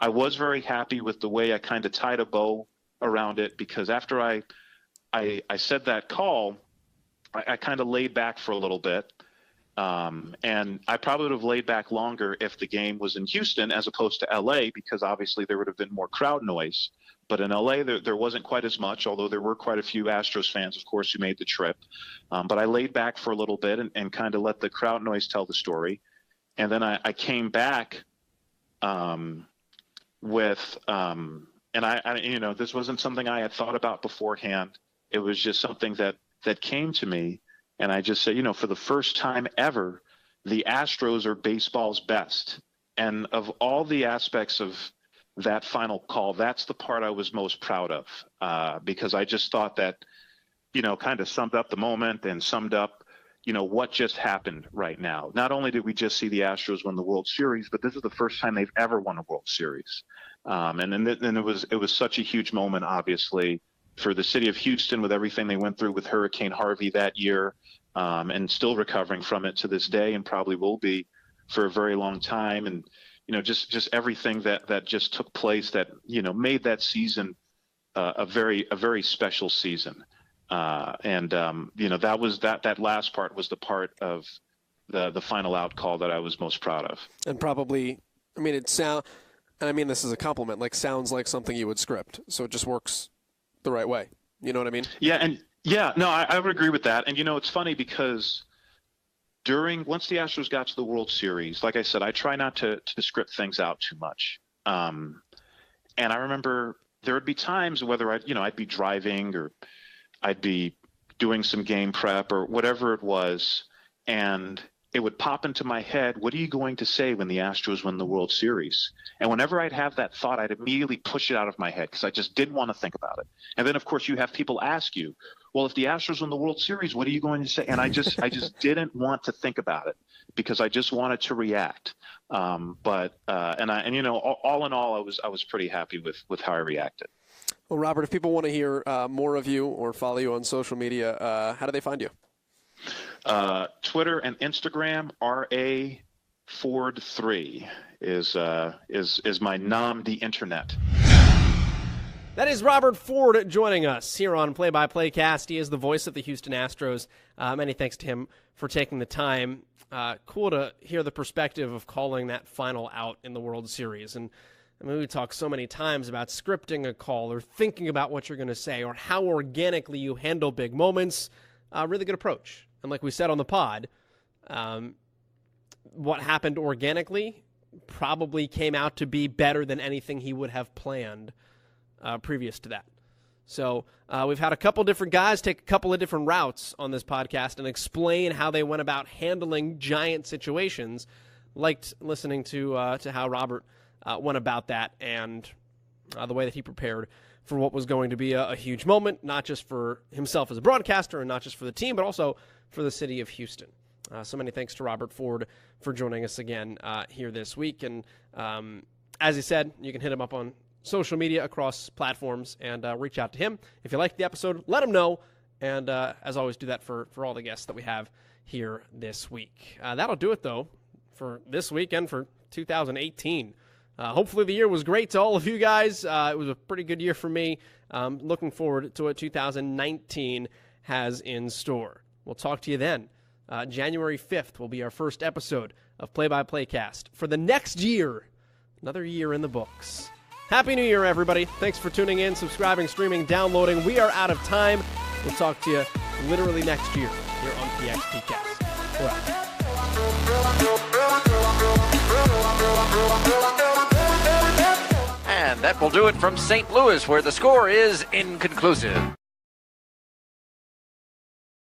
I was very happy with the way I kind of tied a bow around it, because after I said that call, I kind of laid back for a little bit. And I probably would have laid back longer if the game was in Houston as opposed to LA, because obviously there would have been more crowd noise. But in LA, there wasn't quite as much, although there were quite a few Astros fans, of course, who made the trip. But I laid back for a little bit and kind of let the crowd noise tell the story. And then I came back with this wasn't something I had thought about beforehand. It was just something that came to me. And I just said, for the first time ever, the Astros are baseball's best. And of all the aspects of that final call, that's the part I was most proud of, because I just thought that, kind of summed up the moment and summed up, what just happened right now. Not only did we just see the Astros win the World Series, but this is the first time they've ever won a World Series. And it was such a huge moment, obviously, for the city of Houston, with everything they went through with Hurricane Harvey that year, and still recovering from it to this day, and probably will be for a very long time. And, just everything that just took place that, made that season a very special season. That was that last part was the part of the final out call that I was most proud of. And probably, this is a compliment, sounds like something you would script. So it just works the right way. You know what I mean? Yeah. No, I would agree with that. And, it's funny because once the Astros got to the World Series, like I said, I try not to script things out too much. And I remember there would be times whether I'd be driving or I'd be doing some game prep or whatever it was, and it would pop into my head, what are you going to say when the Astros win the World Series? And whenever I'd have that thought, I'd immediately push it out of my head because I just didn't want to think about it. And then, of course, you have people ask you, well, if the Astros win the World Series, what are you going to say? And I just didn't want to think about it because I just wanted to react. All in all, I was pretty happy with how I reacted. Well, Robert, if people want to hear more of you or follow you on social media, how do they find you? Twitter and Instagram, RA Ford3 is my nom de internet. That is Robert Ford joining us here on Play-by-Playcast. He is the voice of the Houston Astros. Many thanks to him for taking the time. Cool to hear the perspective of calling that final out in the World Series. And I mean, we talk so many times about scripting a call or thinking about what you're going to say or how organically you handle big moments. Really good approach. And like we said on the pod, what happened organically probably came out to be better than anything he would have planned previous to that. So we've had a couple different guys take a couple of different routes on this podcast and explain how they went about handling giant situations. Liked listening to how Robert went about that and the way that he prepared for what was going to be a huge moment, not just for himself as a broadcaster and not just for the team, but also for the city of Houston. So many thanks to Robert Ford for joining us again here this week. And as he said, you can hit him up on social media across platforms and reach out to him. If you liked the episode, let him know. And as always, do that for all the guests that we have here this week. That'll do it, though, for this week and for 2018. Hopefully the year was great to all of you guys. It was a pretty good year for me. Looking forward to what 2019 has in store. We'll talk to you then. January 5th will be our first episode of Play-by-Playcast for the next year. Another year in the books. Happy New Year, everybody. Thanks for tuning in, subscribing, streaming, downloading. We are out of time. We'll talk to you literally next year here on PXPcast. And that will do it from St. Louis, where the score is inconclusive.